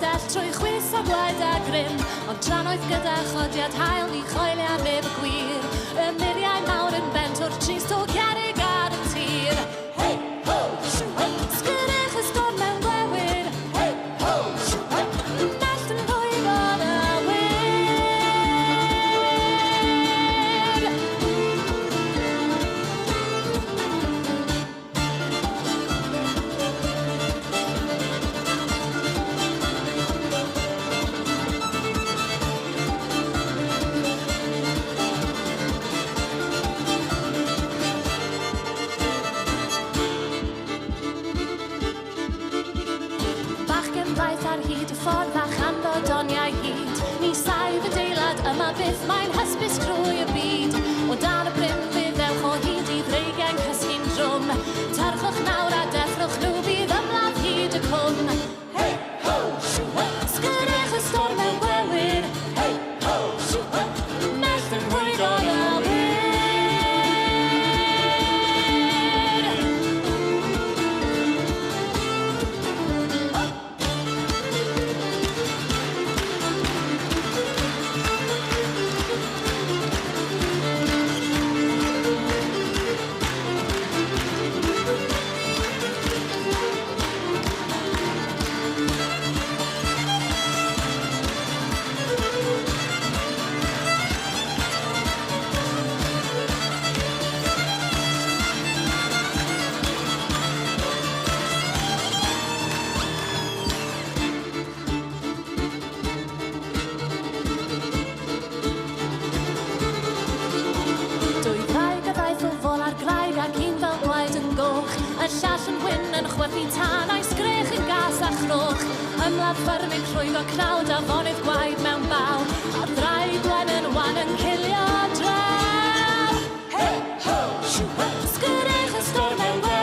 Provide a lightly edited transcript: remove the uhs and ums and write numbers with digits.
castell trwy chwys a gwaed a grym. Ond tran oedd gyda chodiad hael ni choeli a neb y gwir. Y muriau mawr yn bent o'r trist o gerrig ar y tir. Hey, ho, shoo, hey! Sgyrrych y storm mewn gwewir. Hey, ho, shoo, hey! Nest yn fwy bod y wir. Ar hyd y ffordd a chando doniau hyd. Ni saif y deilad yma byth mae'n hysbys crwy y byd. O dan y bryn fydd ewch o hyd I ddreigen cysgu'n drwm. Tarchwch nawr a deffrwch nhw bydd ymladd hyd y cwm. Hey, ho, shoo, hey! Sgyrrych y storm mewn gwewir. Hey, ho, shoo, hey! Mellt yn rhwyg o'r awyr. Y llall yn wyn yn chwerthu tan a'i sgrech yn gas a chrwch. Ymladd ffyrmig rhwyg o cnawd a fonydd gwaed mewn baw. A draed gwen yn wan yn cilio draw. Hey, ho, shoo, hey! Sgyrrych y storm mewn gwewir.